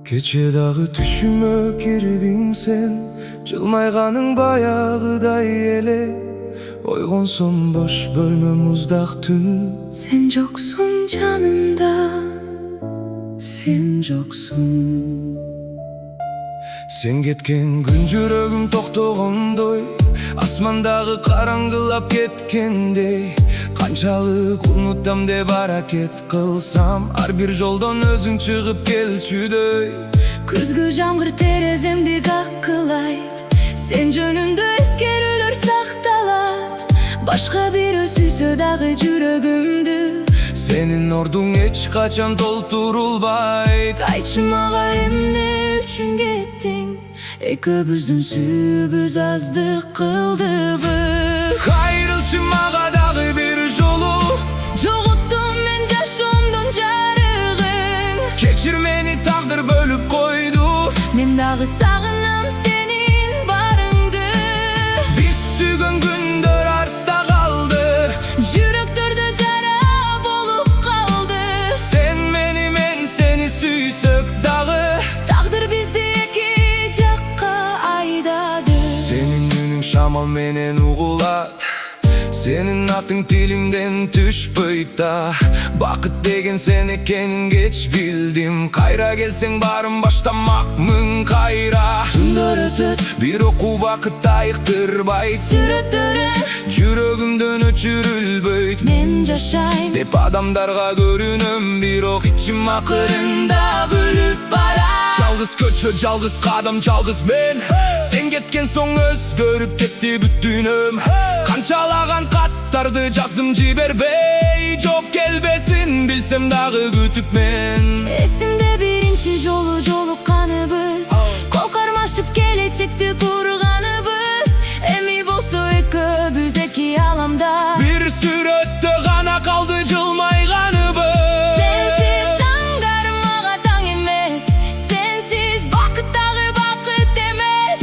Keçe dağı düşüme girdin sen, Jılmayğanın bayağıday ele. Oygonsun boş bölme muzdaq tün. Sen joksun canımda, sen joksun. Sen ketken gün жүрөгüm токтогондой, Асмандагы караңгылап кеткендей. Канчалык унутам деп аракет кылсам, ар бир жолдон өзүң чыгып келчүдөй. Күзгү жамгыр тереземди каккылайт, Sen жөнүндө эскерүүлөр сакталат. Башка бирөө сүйсө дагы жүрөгүмдү, Senin ордуң эч качан толтурулбайт. Айтчы мага эмне үчүн кеттиң? Экөөбүздүн сүйүүбүз аздык кылдыбы? Кайрылчы мага дагы бир жолу, Жогуттум мен жашоомдун жарыгын. Кечир мени тагдыр бөлүп койду. Мен дагы сагынам сенин барыңды. Биз сүйгөн күндөр артта калды. Жүрөктөрдө жара болуп калды. Sen meni, men seni сүйсөк дагы. Тагдыр бизди эки жакка айдады. Senin үнүң шамал менен угулат, Senin атың тилимден түшпөйт да. Бакыт деген сен экенин кеч билдим. Кайра келсең баарын баштамакмын кайра. Түндөр өтөт, бирок убакыт айыктырбайт. Сүрөттөрүн Жүрөгүмдөн өчүрүлбөйт. мен жашайм Деп адамдарга көрүнөм, бирок ичим акырында бөлүп барам. Жалгыз көчө, жалгыз кадам, жалгыз мен. Sen кеткен соң өзгөрүп кетти бүт дүйнөм. Канчалаган каттарды жаздым жибербей. Жооп келбесин билсем дагы күтүп мен. Эсимде биринчи жолу жолукканыбыз, Кол кармашып келечекти курганыбыз. Эми болсо экөөбүз эки аламда. Бир сүрөттө гана калды жылмайганыбыз. Сенсиз таңдар мага таң эмес, Сенсиз бакыт дагы бакыт эмес.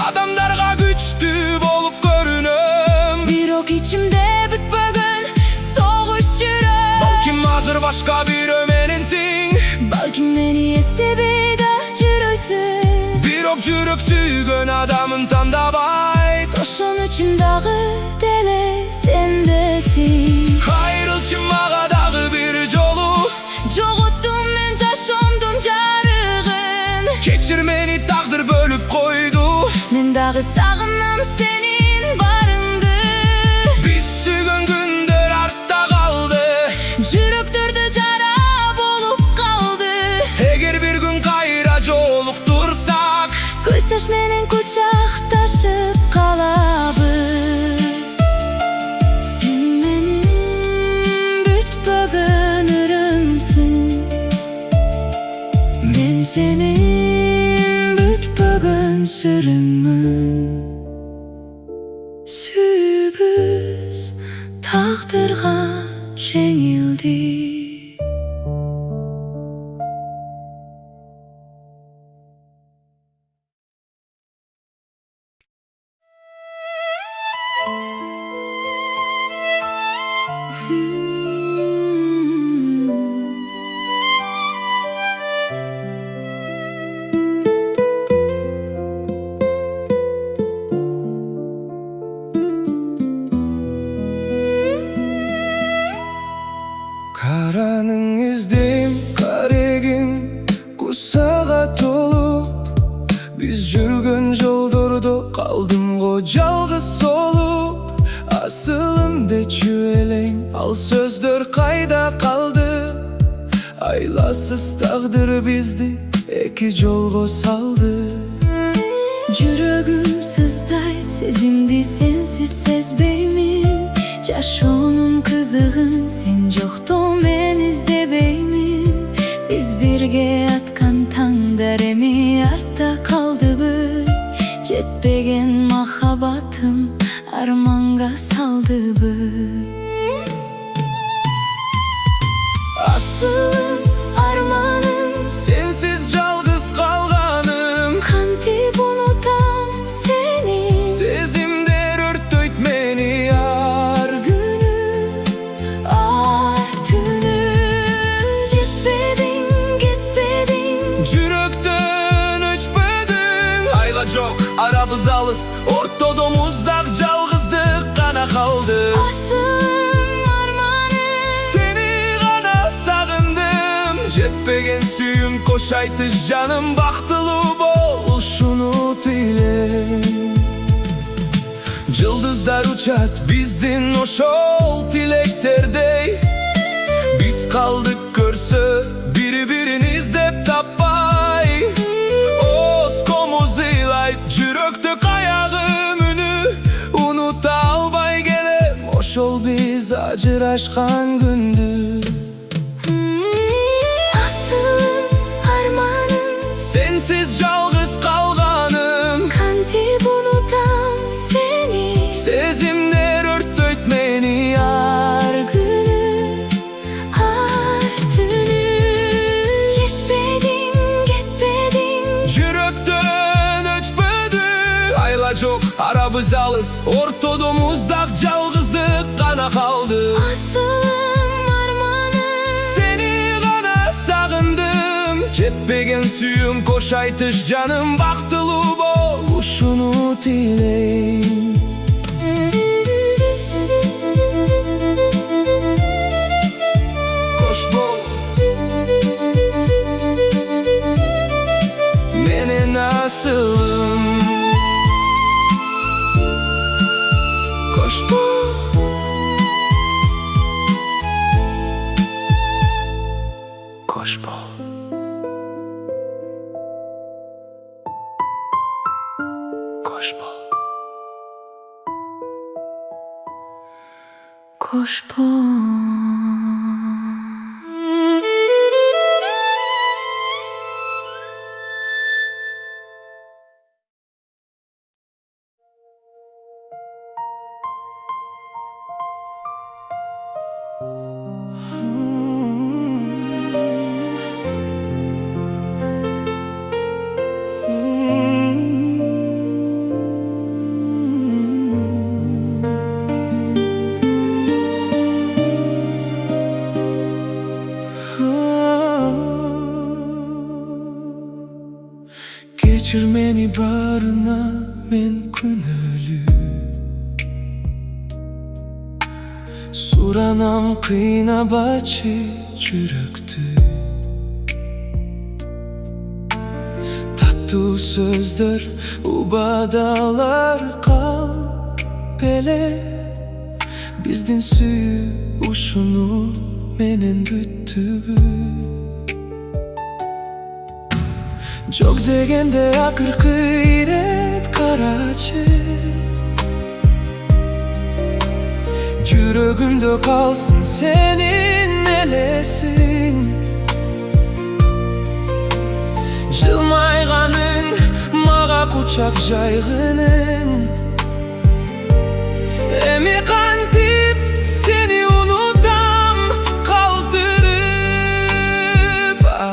Адамдарга күчтүү болуп көрүнөм, Бирок ичимде бүтпөгөн согуш жүрөк. Балким азыр башка бирөө мененсиң. Балким мени эстебей да жүрөсүң. Бирок жүрөк сүйгөн адамын тандабайт. Ошон үчүн дагы деле сендесиң. Кайрылчы мага дагы бир жолу, Жогуттум мен жашоомдун жарыгын. Кечир мени тагдыр бөлүп койду. Мен дагы сагынам сенин барыңды. Биз сүйгөн күндөр артта калды. Жүрөктөрдө жара болуп калды. Эгер бир күн кайра жолуктурсак, Көз жаш менен кучакташып калабыз. Сен менин бүтпөгөн ырымсың, Мен сенин бүтпөгөн сырыңмын. Сүйүүбүз тагдырга жеңилди. Karanın izdeyim, karegim kusaga tolup. Biz жүргөн жолдордо калдым го жалгыз солуп. Асылымды чүелең, ал сөздөр кайда калды? Айласыз тагдыр бизди эки жолго салды. Жүрөгүм сыздайт, сезимди сенсиз сезбеймин. Жашоонун кызыгын сен жоктоо мен издебеймин. Биз бирге аткан таңдар эми артта калдыбы? Жетпеген махаббатым арманга салдыбы? Асылым, арманым, Sensiz жалгыз калганым. кантип унутам сени? Сезимдер өрттөйт мени ар Күнү, ар түнү. Жетпедиң, кетпедиң, жүрөктө arabız alız, ortadomuzdak жалғыздық gana kaldı. Asıl armanım Seni gana sağındım, jetpegen suyum koş aytış canım, baktılı boluşunu dileyim. Yıldızlar uçat bizdin oşol tilekterdey, biz kaldık görse biri izlep tapay. Oskomuz ilayt jüröktü kayağım ünü, unuta albay gelem oşol biz acıraşkan gündü. Asıl armanım Sensiz жалғыз kalganım, kantip unutam seni. sezimler örttöyt meni Har günü, har tünü Gitmedin Жүрөктөн өчпөдү айла жок, арабыз алыс, ортодомуздаг жалгыздык гана калды. Asıl armanım Seni gana sağındım, жетпеген сүйүм кош айтыш жаным, бактылуу болушуну тилейм. Кош бол менин асылым, кош бол. Кош бол. Кош бол. Koş bol. Geçir meni barına men күнөлүү, суранам кыйнабачы жүрөктү. Таттуу сөздөр, убадалар калп эле, биздин сүйүү ушуну менен бүттүбү. Çok degende akırkı iret karaçı, Жүрөгүмдө kalsın senin elesin. Жылмайганын, мага кучак жайгынын, эми кантип seni unutam kaldırıp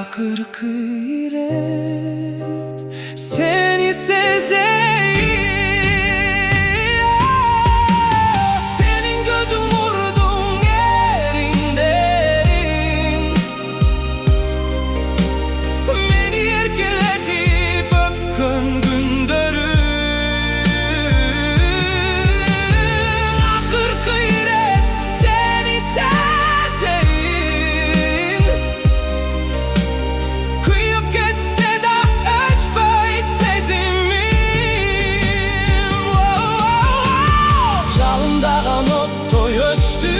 akırkı iret seni sezeyim. Senin gözün vurdun yerin derin, beni erkeletip öpkün gündörün. Akırkı iret seni sezeyim, kıyıp getse de öçböйt sezimim. Жалындаган оттой өчтү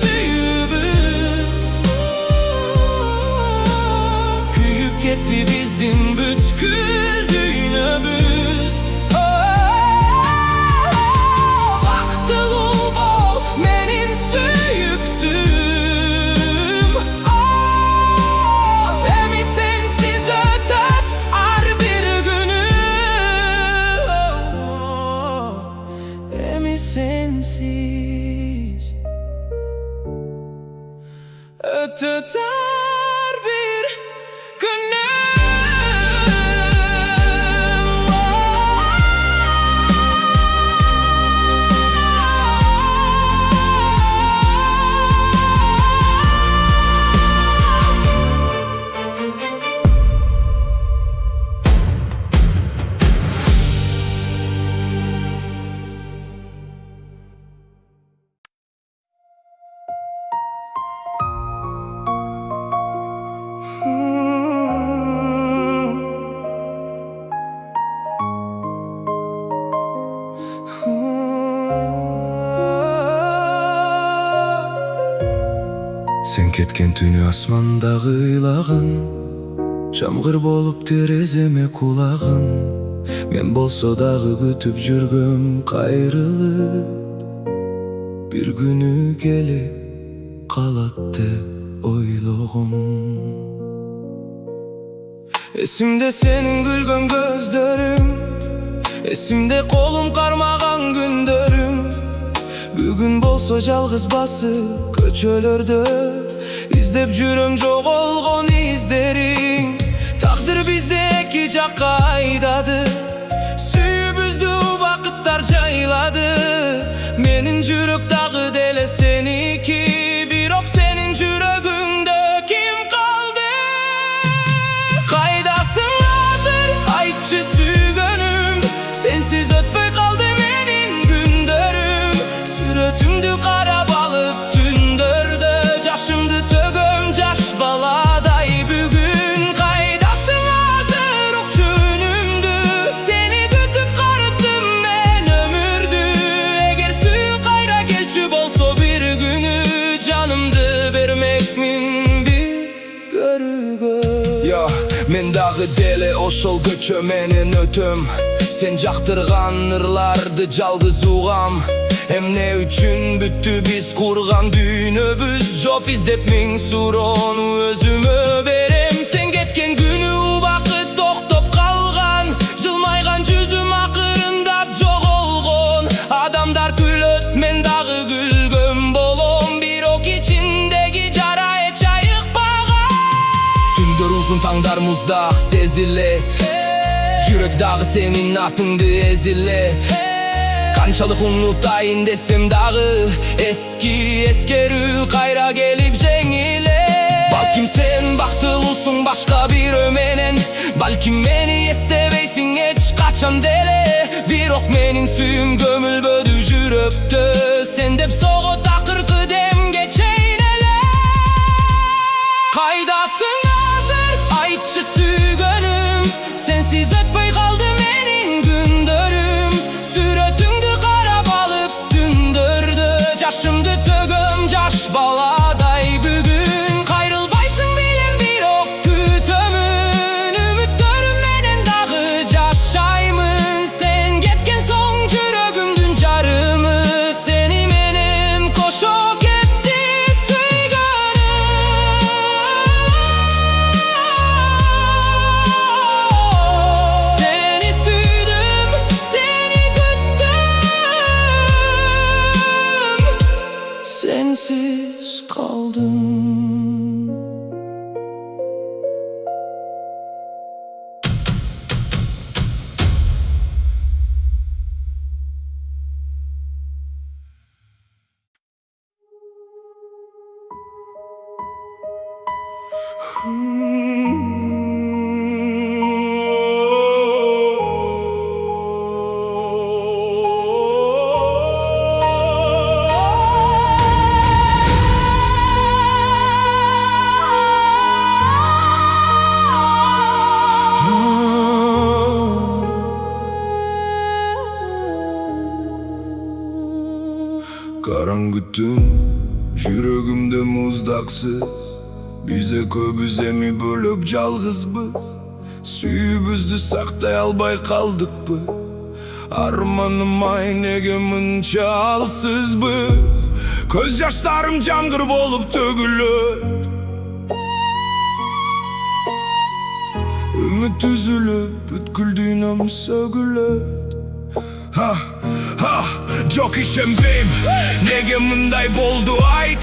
сүйүүбүз, күйүп кетти биздин бүткүл дүйнөбүз. Бактылуу бол менин сүйүктүм, эми сенсиз өтөт ар бир күнүм, эми sensiz ötüt her bir günüm. Sen ketken tünü asmanda kıylagın, Жамгыр болып тереземе кулагын. Мен болсо дагы күтүп жүргөм кайрылып, бир күнү келип калат деп ойлогом. Эсимде сенин күлгөн көздөрүң, эсимде колум кармаган күндөрүң. Бүгүн болсо жалгыз басып көчөлөрдө издеп жүрөм жоголгон издериң. Тагдыр бизди эки жакка айдады, сүйүүбүздү убакыттар жайлады. Менин жүрөк дагы деле сеники, бирок сенин жүрөгүңдө ким калды? Кайдасың азыр, айтчы сүйгөнүм, сенсиз өтпөй калды менин күндөрүм. Сүрөтүңдү карап алып түндөрдө, жашымды төгөм жаш баладай бүгүн. Кайдасың азыр, укчу үнүмдү, сени күтүп карыттым мен өмүрдү. Эгер сүйүү кайра келчү болсо бир күнү, жанымды бермекмин бир көрүүгө. Мен дагы деле ошол көчө менен өтөм, сен жактырган ырларды жалгыз угам. Эмне үчүн бүттү биз курган дүйнөбүз? Жооп издеп миң суроону өзүмө берем. Сен кеткен күнү убакыт токтоп калган, жылмайган жүзүм акырындап жоголгон. Адамдар күлөт, мен дагы күлгөн болом, бирок ичиндеги жара эч айыкпаган. Түндөр узун, таңдар муздак сезилет, жүрөк дагы сенин атыңды эзилет. Канчалык унутайын десем дагы, эски эскерүү кайра келип жеңилет. Балким сен бактылуусуң башка бирөө менен, балким мени эстебейсиң эч качан деле. Бирок менин сүйүүм көмүлбөдү жүрөктө, сен деп согот акыркы демге чейин эле. Кайдасың азыр, айтчы сүйгөнүм, сенсиз өтпөй калды менин күндөрүм. Сүрөтүңдү карап алып түндөрдө, жашымды төгөм жаш баладай бүгүн. Кайрылбайсың билем, бирок күтөмүн, үмүттөрүм менен дагы жашаймын. Сен кеткен соң жүрөгүмдүн жарымы, сени менен кошо кетти сүйгөнүм. Сени сүйдүм, сени күттүм, sensiz kaldım. Караңгы түн, жүрөгүмдө муздаксыз, бизе көбүз эми бөлөк жалгызбыз. Сүйүүбүздү сактай албай калдыкпы? Арманым ай, неге мынча алсызбыз? Көз жаштарым жамгыр болуп төгүлөт, үмүт үзүлүп, бүткүл дүйнөм сөгүлөт. Жок ишенбейм, неге мындай болду айт?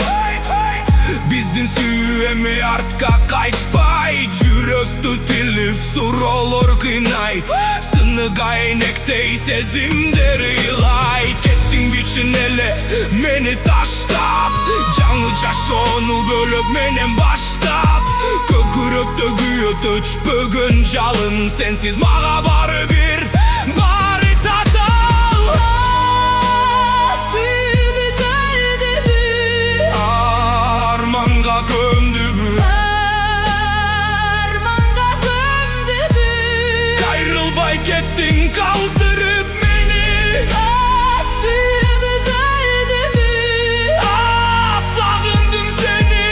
Биздин сүйүү эми артка кайтпай, жүрөктү тилип суроолор кыйнайт. Сынык айнектей сезимдер ыйлайт. Кеттиң бичин эле мени таштап, жаңы жашоону бөлөк менен баштап. Көкүрөктө күйөт өчпөгөн жалын, сенсиз мага баары бир, баары татал. Сүйүүбүз өлдүбү, Арманга көмдүбү, арманга көмдүбү. кайрылбай кеттиң калтырып мени. Сүйүүбүз өлдүбү, Сагындым сени.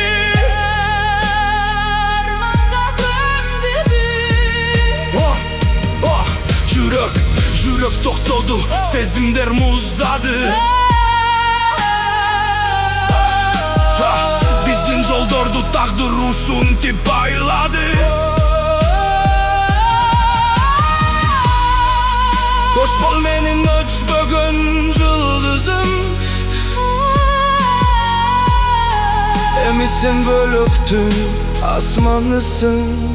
Yürek toktodu, sezimler muzdadı. Bizdin joldordu, taqdir uşun tip bayladı. Hoş bol menin öçbөгөн yıldızım. Emi sen bölüktün asmanlısın.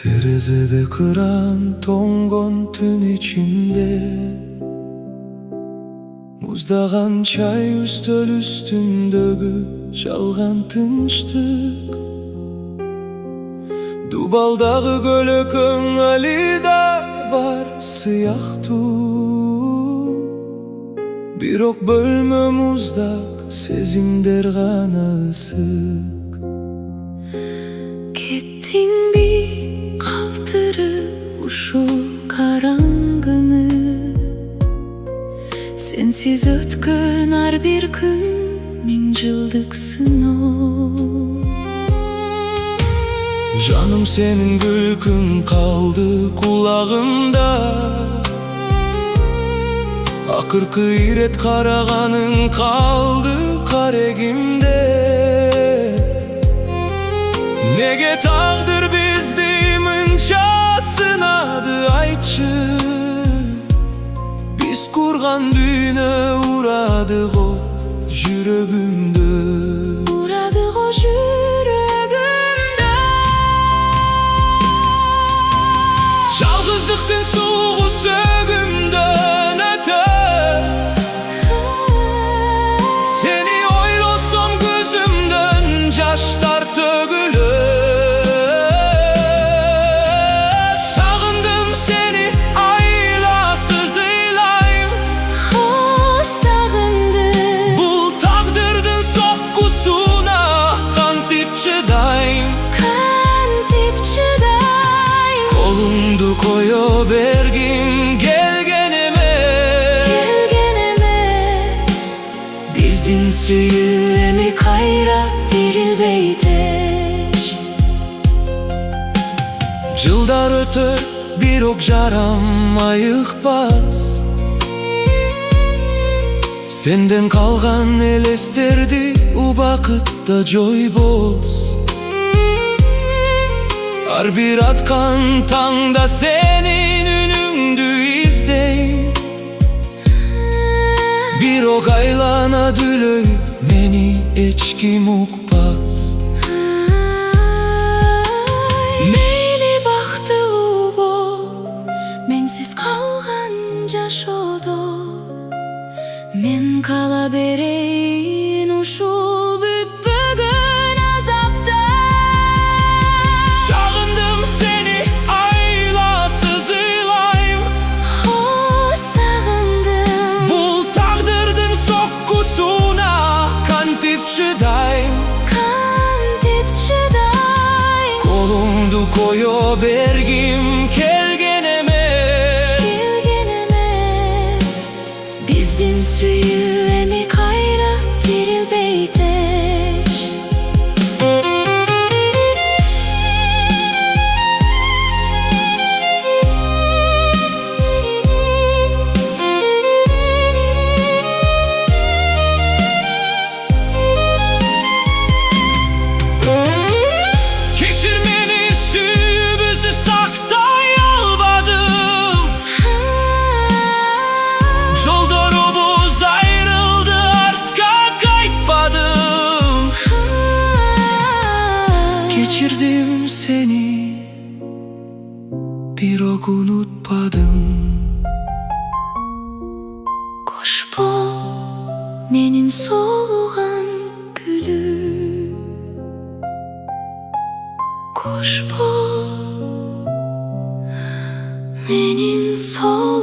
Terezede kıran tongon tün içinde, muzdağan çay üstöl üstündögü çalgan tınçtık. Dubaldağı gölökön alida bar sıyahtu. Birok bölmö muzdaq sezimder gana ısık. Kettin bir kaldırıp uşu karangını, sensiz ötkön ar bir gün min jıldıksın o. Canım senin gülkün kaldı kulağımda. Akırkı iret karaganın kaldı karegimde. Nege tağdır bizdi mınça sınadı ayçı. Biz kurgan düğüne uğradık o yüreğimde. Uğradık o yüreğimde. Жалғыздықтың суығы сөгімден ötür. Seni oylosam gözümden yaşlar tökülür. Sağındım seni aylasız eylayım. Oh, sağındım. Bul taqdirdin sokkusuna kantip çıdayım. Kantip çıdayım. Kolumdu koyo bergim gelgenemez. Gelgenemez. Bizdin süyü emi kayra dirilbeyteş. Жылдар өтөр, бирок жарам айыкпас. Сенден калган элестерди убакытта жойбос. Ар бир аткан таңда сенин үнүңдү издейм. Бирок айлана дүлөй мени эч ким укпас. Meyli baktılığı bol, mensiz kalgan jaşodo. Men kala bereyin uşul bütbөгөн azapta. Sağındım seni aylasız eylayım. Oh, sağındım. Bul taqdirdin sokkusuna kantip çıdayım. Kantip çıdayım. Kolumdu koyo bergim kelgenemez. Gelgenemez. Bizdin süyü emi kayra dirilbeyteş. birok unutmadım. Koş bu menin solğan gülüm, koş bu menin solğan